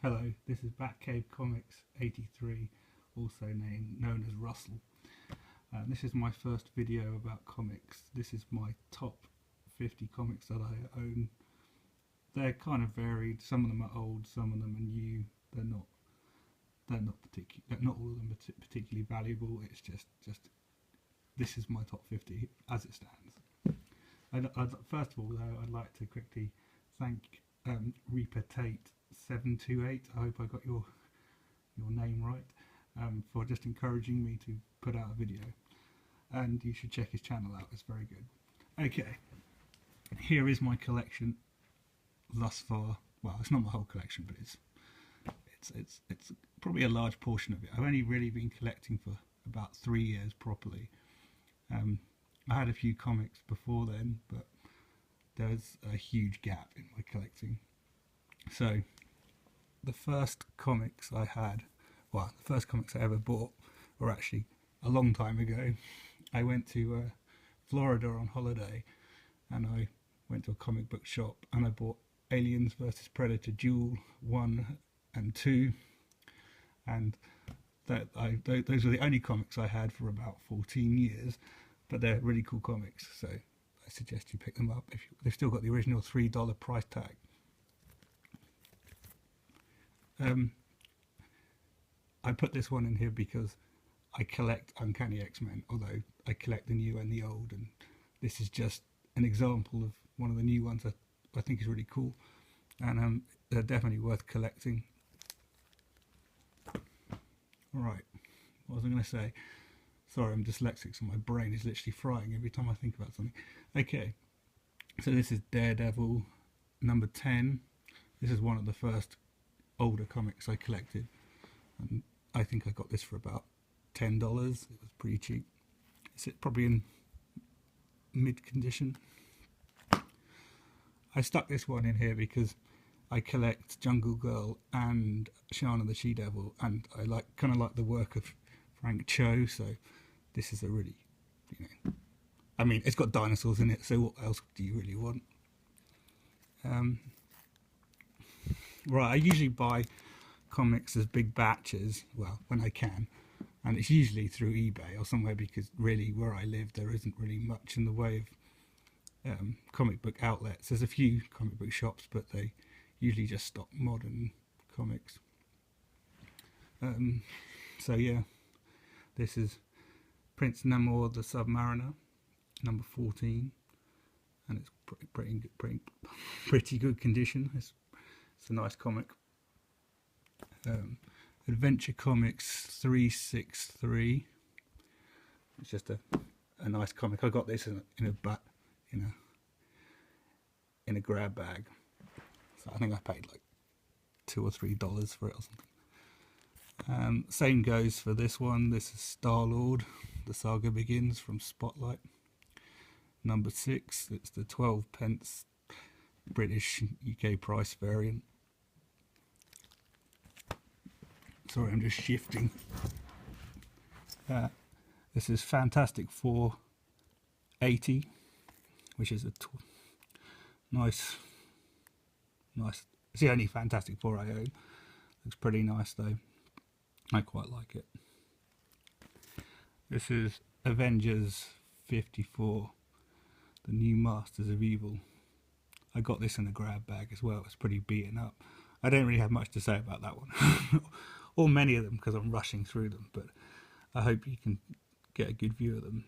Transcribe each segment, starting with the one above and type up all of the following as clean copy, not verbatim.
Hello, this is Batcave Comics 83, also known as Russell. This is my first video about comics. This is my top 50 comics that I own. They're kind of varied. Some of them are old, some of them are new. They're not all of them are particularly valuable. It's just this is my top 50 as it stands. First of all, though, I'd like to quickly thank Reaper Tate 728. I hope I got your name right, for just encouraging me to put out a video, and you should check his channel out. It's very good. Okay, here is my collection thus far. Well, it's not my whole collection, but it's probably a large portion of it. I've only really been collecting for about 3 years properly. I had a few comics before then, but there's a huge gap in my collecting. So the first comics I ever bought were actually a long time ago. I went to Florida on holiday, and I went to a comic book shop and I bought Aliens vs Predator Duel 1 and 2, and those were the only comics I had for about 14 years, but they're really cool comics, so I suggest you pick them up. They've still got the original $3 price tag. I put this one in here because I collect Uncanny X-Men, although I collect the new and the old, and this is just an example of one of the new ones that I think is really cool, and they're definitely worth collecting. Alright, what was I going to say? Sorry, I'm dyslexic, so my brain is literally frying every time I think about something. Okay, so this is Daredevil number 10. This is one of the first older comics I collected, and I think I got this for about $10. It was pretty cheap. It's probably in mid condition. I stuck this one in here because I collect Jungle Girl and Shana the She-Devil, and I kind of like the work of Frank Cho, so this is a really, I mean, it's got dinosaurs in it, so what else do you really want? Right, I usually buy comics as big batches, well, when I can, and it's usually through eBay or somewhere, because really where I live there isn't really much in the way of comic book outlets. There's a few comic book shops, but they usually just stock modern comics. So yeah, this is Prince Namor the Submariner, number 14, and it's pretty good condition. It's a nice comic. Adventure Comics 363. It's just a nice comic. I got this in a grab bag. So I think I paid like $2 or $3 for it or something. Same goes for this one. This is Star-Lord, The Saga Begins, from Spotlight. Number 6. It's the 12p British UK price variant. Sorry, I'm just shifting. This is Fantastic Four 80, which is a nice. It's the only Fantastic Four I own. Looks pretty nice though. I quite like it. This is Avengers 54, The New Masters of Evil. I got this in a grab bag as well. It's pretty beaten up. I don't really have much to say about that one, or many of them, because I'm rushing through them, but I hope you can get a good view of them.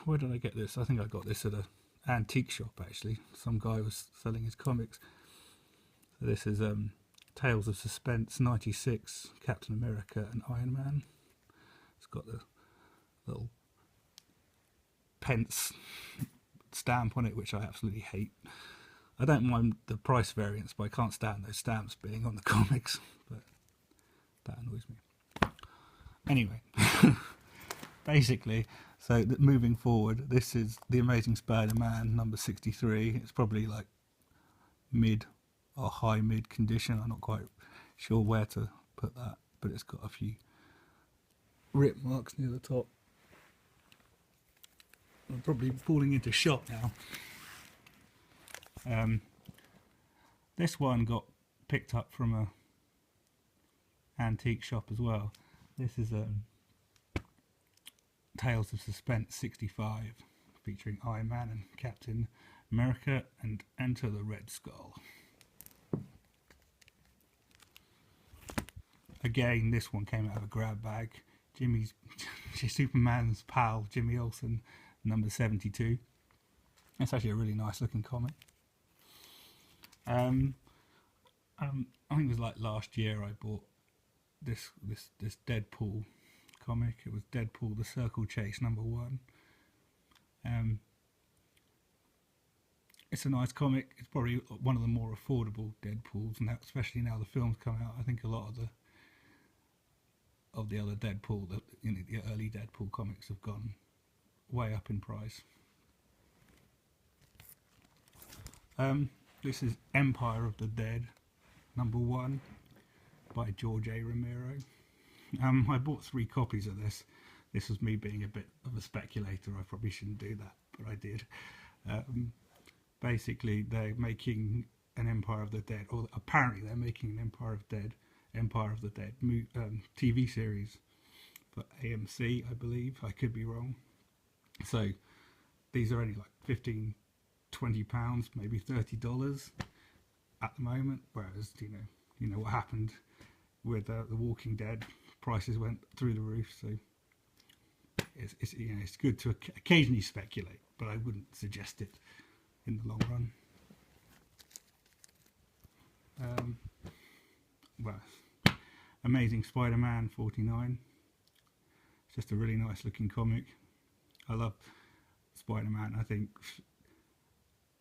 Where did I get this? I think I got this at an antique shop, actually. Some guy was selling his comics. So this is Tales of Suspense 96, Captain America and Iron Man. It's got the little pence stamp on it, which I absolutely hate. I don't mind the price variance, but I can't stand those stamps being on the comics, but that annoys me. Anyway, basically, so moving forward, this is The Amazing Spider-Man number 63. It's probably like mid or high mid condition. I'm not quite sure where to put that, but it's got a few rip marks near the top. I'm probably falling into shot now. This one got picked up from a antique shop as well. This is Tales of Suspense 65, featuring Iron Man and Captain America and Enter the Red Skull. Again, this one came out of a grab bag. Superman's pal, Jimmy Olsen, number 72. It's actually a really nice looking comic. I think it was like last year I bought this Deadpool comic. It was Deadpool the Circle Chase number 1. It's a nice comic. It's probably one of the more affordable Deadpools now, especially now the film's come out. I think a lot of the other Deadpool, the early Deadpool comics have gone way up in price. This is Empire of the Dead, number 1, by George A. Romero. I bought 3 copies of this. This was me being a bit of a speculator. I probably shouldn't do that, but I did. Basically, they're making an Empire of the Dead, or apparently they're making an Empire of the Dead TV series for AMC, I believe. I could be wrong. So these are only like £15-20, maybe $30 at the moment. Whereas you know what happened with The Walking Dead, prices went through the roof. So it's good to occasionally speculate, but I wouldn't suggest it in the long run. Amazing Spider-Man 49. It's just a really nice looking comic. I love Spider-Man. I think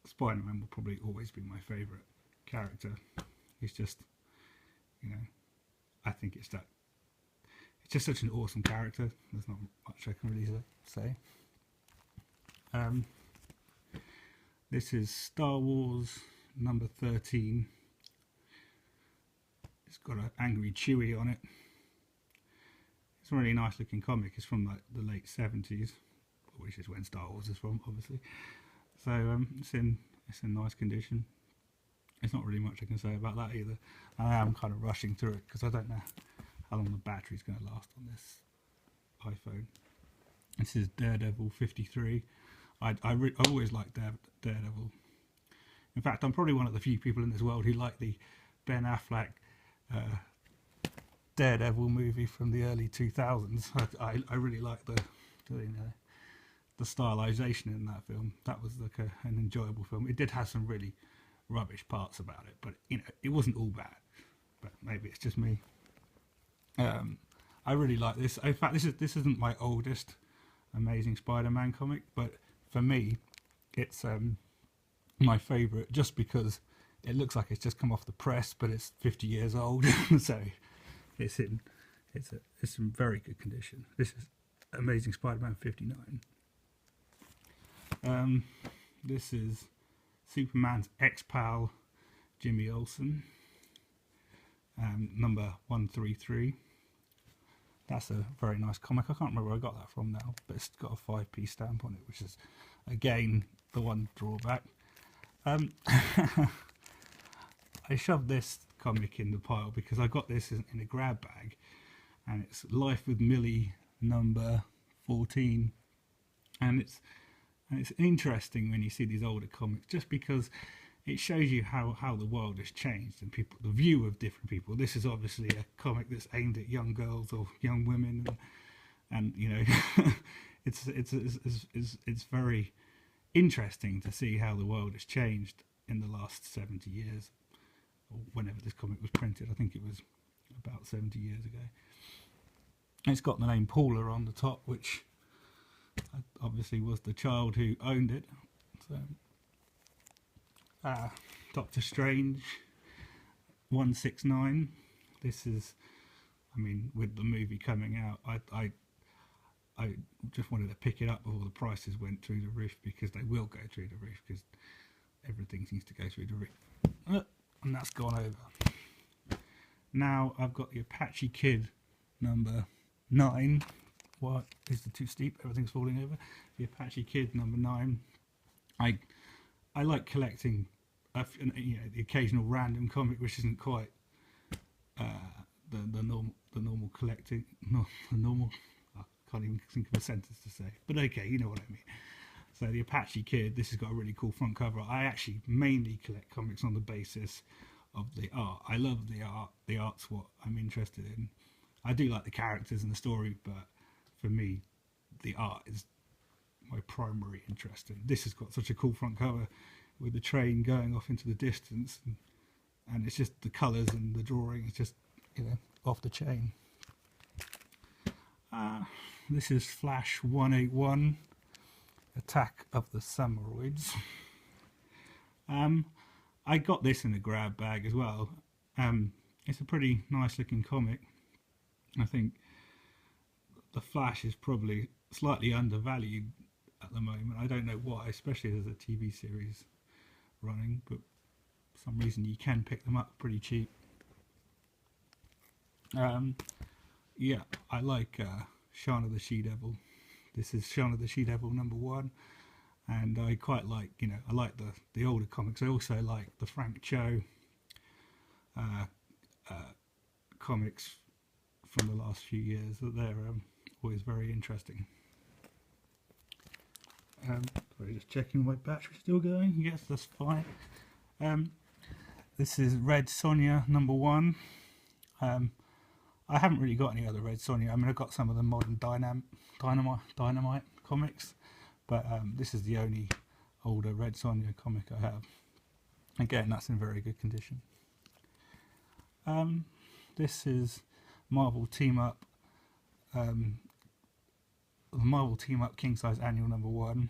Spider-Man will probably always be my favourite character. He's just, I think it's just such an awesome character. There's not much I can really say. This is Star Wars number 13. It's got an angry Chewie on it. It's a really nice looking comic. It's from like the late 70s, which is when Star Wars is from, obviously. So it's in nice condition. There's not really much I can say about that either. I am kind of rushing through it because I don't know how long the battery's going to last on this iPhone. This is Daredevil 53. I always liked Daredevil. In fact, I'm probably one of the few people in this world who like the Ben Affleck Daredevil movie from the early 2000s. I really like the stylization in that film. That was like an enjoyable film. It did have some really rubbish parts about it, but it wasn't all bad. But maybe it's just me. I really like this. In fact, this isn't my oldest Amazing Spider-Man comic, but for me, it's my favourite just because it looks like it's just come off the press, but it's 50 years old, so it's in very good condition. This is Amazing Spider-Man 59. This is Superman's ex-pal Jimmy Olsen, number 133. That's a very nice comic. I can't remember where I got that from now, but it's got a 5p stamp on it, which is again the one drawback. I shoved this comic in the pile because I got this in a grab bag, and it's Life with Millie number 14, and it's interesting when you see these older comics, just because it shows you how the world has changed and the view of different people. This is obviously a comic that's aimed at young girls or young women, and it's very interesting to see how the world has changed in the last 70 years, or whenever this comic was printed. I think it was about 70 years ago. It's got the name Paula on the top, which obviously was the child who owned it. So, Doctor Strange 169. This is, with the movie coming out, I just wanted to pick it up before the prices went through the roof, because they will go through the roof, because everything seems to go through the roof. And that's gone over. Now I've got the Apache Kid number 9. What is it too steep? Everything's falling over. The Apache Kid number 9. I like collecting you know, the occasional random comic which isn't quite the normal collecting, not the normal. I can't even think of a sentence to say, but okay, you know what I mean. So the Apache Kid, this has got a really cool front cover. I actually mainly collect comics on the basis of the art. I love the art. The art's what I'm interested in. I do like the characters and the story, but for me, the art is my primary interest. And this has got such a cool front cover with the train going off into the distance, and it's just the colours and the drawing is just, you know, off the chain. This is Flash 181, Attack of the Samuroids. I got this in a grab bag as well. It's a pretty nice looking comic. I think the Flash is probably slightly undervalued at the moment. I don't know why, especially as a TV series running, but for some reason you can pick them up pretty cheap. Yeah, I like Shaun the She-Devil. This is Shaun the She-Devil #1, and I quite like, you know, I like the older comics. I also like the Frank Cho comics from the last few years. That they're always very interesting. Sorry, just checking my battery's still going. Yes, that's fine. This is Red Sonja #1. I haven't really got any other Red Sonja. I mean, I've got some of the modern Dynamite comics, but this is the only older Red Sonja comic I have. Again, that's in very good condition. This is Marvel Team Up, the Marvel Team Up King Size Annual #1,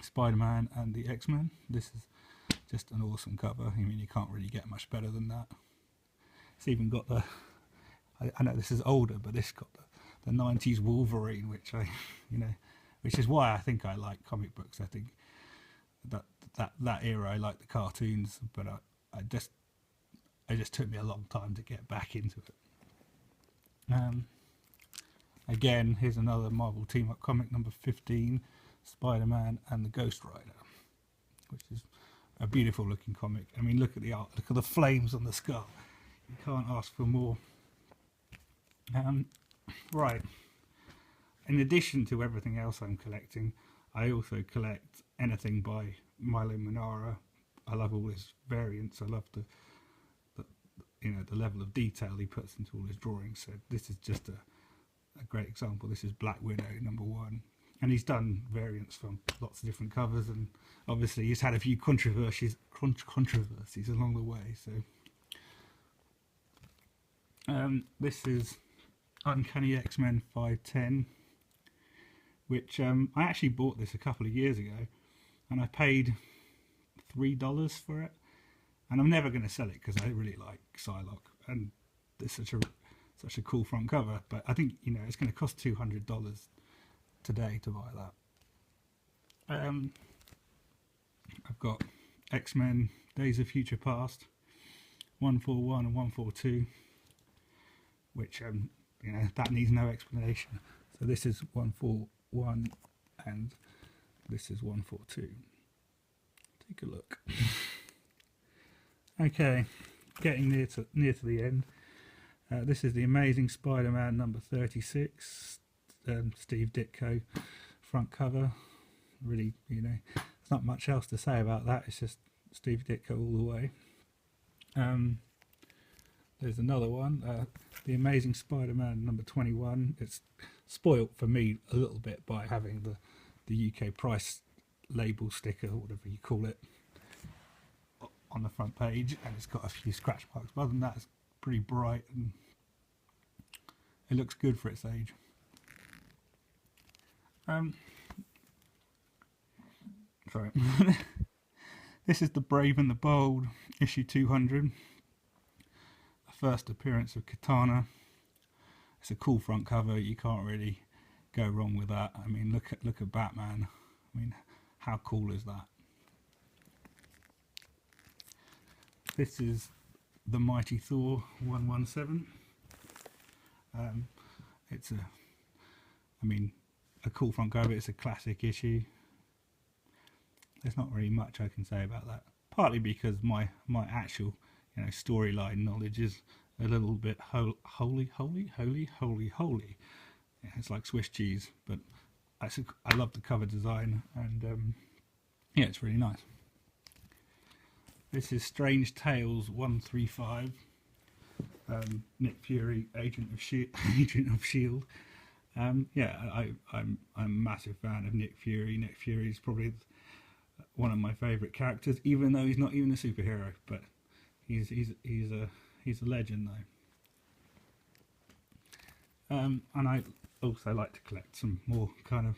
Spider-Man and the X-Men. This is just an awesome cover. I mean, you can't really get much better than that. It's even got the, I know this is older, but this got the 90s Wolverine, which which is why I think I like comic books. I think that era I like the cartoons, but it just took me a long time to get back into it. Again, here's another Marvel Team Up comic, #15, Spider-Man and the Ghost Rider, which is a beautiful looking comic. I mean, look at the art, look at the flames on the skull. You can't ask for more. Right, in addition to everything else I'm collecting, I also collect anything by Milo Manara. I love all his variants. I love the level of detail he puts into all his drawings. So this is just a great example. This is Black Widow #1, and he's done variants from lots of different covers, and obviously he's had a few controversies along the way. So this is Uncanny X-Men 510, which I actually bought this a couple of years ago, and I paid $3 for it, and I'm never going to sell it because I really like Psylocke, and it's such a cool front cover. But I think, you know, it's going to cost $200 today to buy that. I've got X-Men Days of Future Past 141 and 142, which you know, that needs no explanation. So this is 141 and this is 142. Take a look. Okay, getting near to the end. This is the Amazing Spider-Man #36, Steve Ditko front cover. Really, you know, there's not much else to say about that. It's just Steve Ditko all the way. There's another one, the Amazing Spider-Man #21. It's spoilt for me a little bit by having the UK price label sticker, or whatever you call it, on the front page, and it's got a few scratch marks. But other than that, it's pretty bright and it looks good for its age. Sorry. This is The Brave and the Bold, issue 200. The first appearance of Katana. It's a cool front cover. You can't really go wrong with that. I mean, look at Batman. I mean, how cool is that? This is The Mighty Thor 117. It's a cool front cover. It's a classic issue. There's not really much I can say about that. partly because my actual storyline knowledge is a little bit holy. Yeah, it's like Swiss cheese, but I love the cover design, and yeah, it's really nice. This is Strange Tales 135. Nick Fury, Agent of Shield. Yeah, I'm a massive fan of Nick Fury. Nick Fury is probably one of my favourite characters, even though he's not even a superhero. But he's a legend though. And I also like to collect some more kind of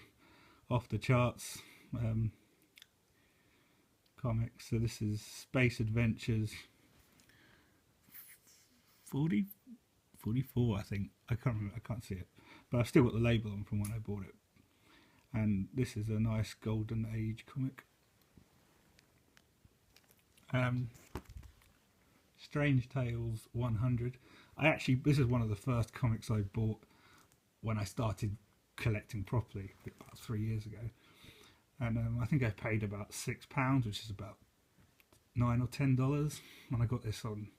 off the charts comics. So this is Space Adventures 44, I think. I can't remember. I can't see it, but I've still got the label on from when I bought it. And this is a nice Golden Age comic. Strange Tales 100. This is one of the first comics I bought when I started collecting properly about 3 years ago, and I think I paid about £6, which is about $9 or $10, when I got this on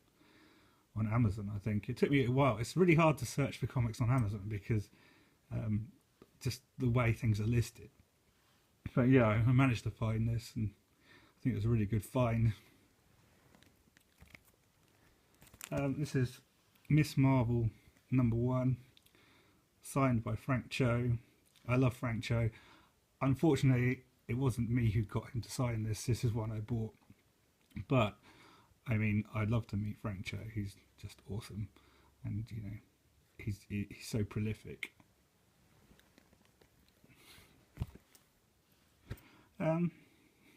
Amazon. I think it took me a while. It's really hard to search for comics on Amazon because just the way things are listed. But yeah, I managed to find this, and I think it was a really good find. This is Miss Marvel #1, signed by Frank Cho. I love Frank Cho. Unfortunately, it wasn't me who got him to sign this. This is one I bought. But, I mean, I'd love to meet Frank Cho. He's just awesome. And, he's so prolific.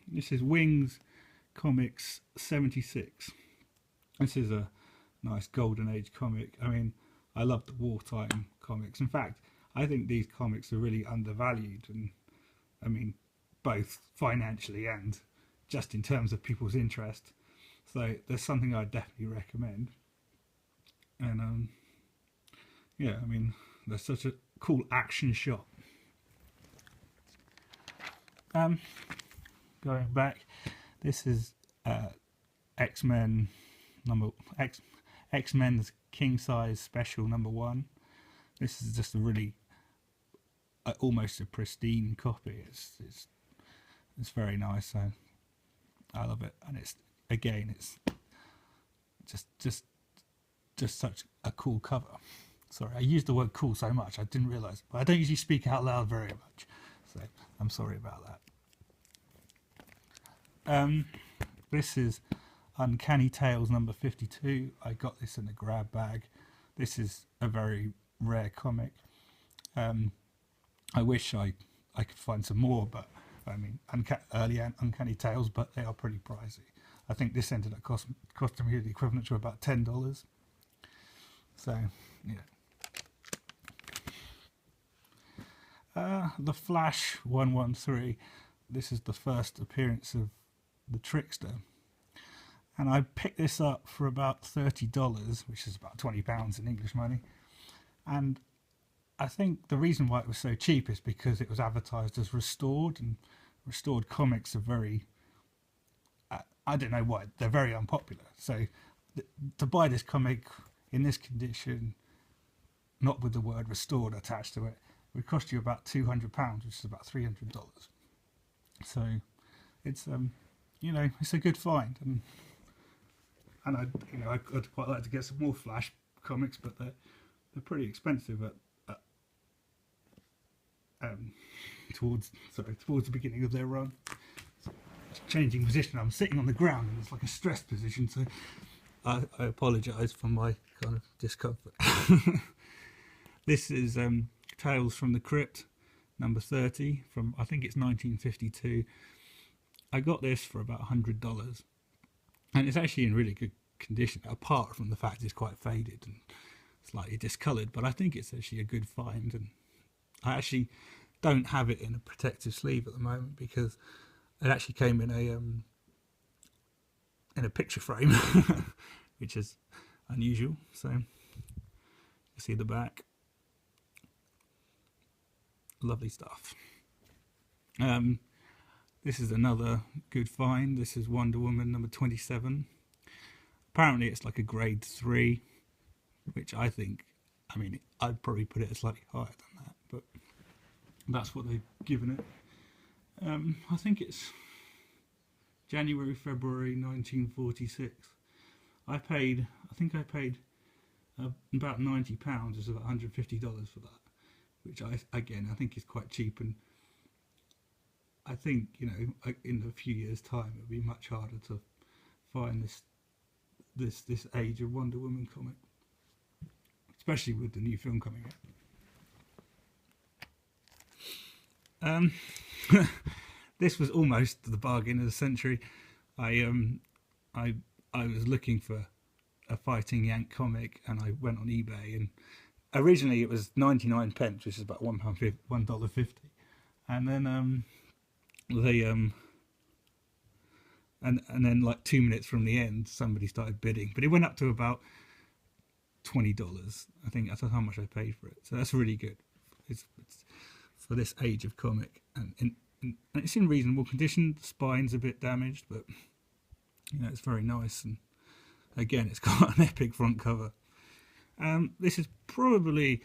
This is Wings Comics 76. This is a nice Golden Age comic. I mean, I love the wartime comics. In fact, I think these comics are really undervalued, and I mean, both financially and just in terms of people's interest. So there's something I'd definitely recommend. And yeah, I mean, there's such a cool action shot. Going back, this is X-Men X-Men's King Size Special #1. This is just a really almost a pristine copy. It's very nice. So I love it, and it's just such a cool cover. Sorry, I used the word cool so much I didn't realise, but I don't usually speak out loud very much, so I'm sorry about that. This is Uncanny Tales #52. I got this in a grab bag. This is a very rare comic. I wish I could find some more, but I mean, early Uncanny Tales, but they are pretty pricey. I think this ended up costing me the equivalent to about $10. So, yeah. The Flash 113. This is the first appearance of the Trickster. And I picked this up for about $30, which is about £20 in English money. And I think the reason why it was so cheap is because it was advertised as restored, and restored comics are very, I don't know why, they're very unpopular. So to buy this comic in this condition, not with the word restored attached to it, would cost you about £200, which is about $300. So it's it's a good find, and I'd quite like to get some more Flash comics, but they're pretty expensive towards the beginning of their run. Changing position, I'm sitting on the ground and it's like a stressed position, so I apologise for my kind of discomfort. This is Tales from the Crypt #30 from, I think it's 1952. I got this for about $100, and it's actually in really good condition, apart from the fact it's quite faded and slightly discoloured, but I think it's actually a good find. And I actually don't have it in a protective sleeve at the moment because it actually came in a picture frame, which is unusual. So you see the back, lovely stuff. This is another good find. This is Wonder Woman number 27. Apparently it's like a grade 3, which I think, I mean, I'd probably put it slightly higher than that, but that's what they've given it. I think it's January, February 1946. I think I paid about £90, which is about $150 for that, which I think is quite cheap, and I think, you know, in a few years' time it'll be much harder to find this Age of Wonder Woman comic, especially with the new film coming out. This was almost the bargain of the century. I was looking for a Fighting Yank comic, and I went on eBay, and originally it was 99p, which is about $1.50, and then and then like 2 minutes from the end somebody started bidding, but it went up to about $20. I think that's how much I paid for it, so that's really good. It's for this age of comic, and it's in reasonable condition. The spine's a bit damaged, but you know, it's very nice, and again, it's got an epic front cover. This is probably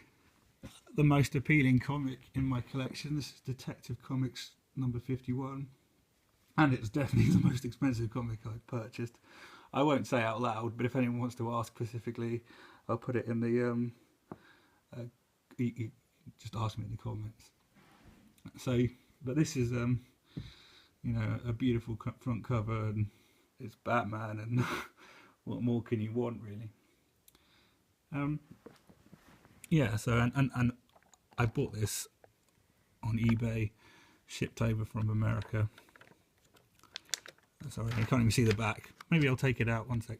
the most appealing comic in my collection. This is Detective Comics number 51, and it's definitely the most expensive comic I've purchased. I won't say out loud, but if anyone wants to ask specifically, I'll put it in the you just ask me in the comments. So, but this is you know, a beautiful front cover, and it's Batman, and what more can you want, really? Yeah, so and I bought this on eBay, shipped over from America. Sorry, I can't even see the back. Maybe I'll take it out, one sec.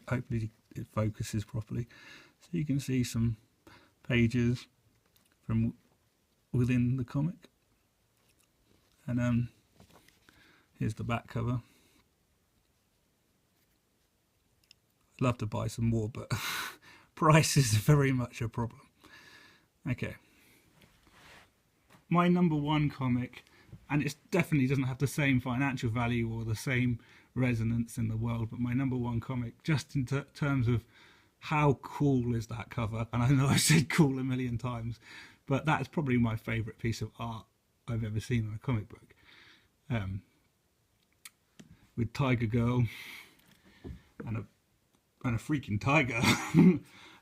Hopefully it focuses properly, so you can see some pages from within the comic, and here's the back cover. I'd love to buy some more, but price is very much a problem. Okay, my number one comic, and it definitely doesn't have the same financial value or the same resonance in the world, but my number one comic, just in terms of how cool is that cover, and I know I've said cool a million times, but that's probably my favourite piece of art I've ever seen on a comic book, with Tiger Girl and a freaking tiger,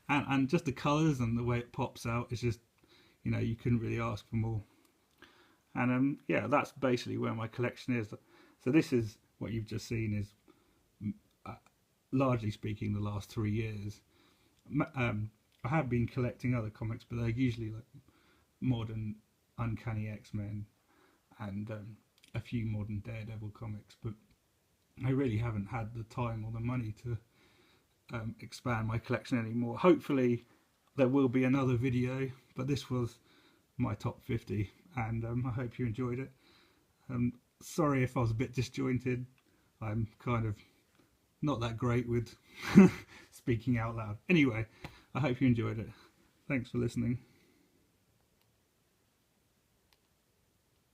and just the colours and the way it pops out is just, you know, you couldn't really ask for more. And yeah, that's basically where my collection is. So this is what you've just seen is, largely speaking, the last 3 years. I have been collecting other comics, but they're usually like modern Uncanny X-Men and a few modern Daredevil comics, but I really haven't had the time or the money to expand my collection anymore. Hopefully there will be another video, but this was my top 50, and I hope you enjoyed it. Sorry if I was a bit disjointed. I'm kind of not that great with speaking out loud. Anyway, I hope you enjoyed it. Thanks for listening.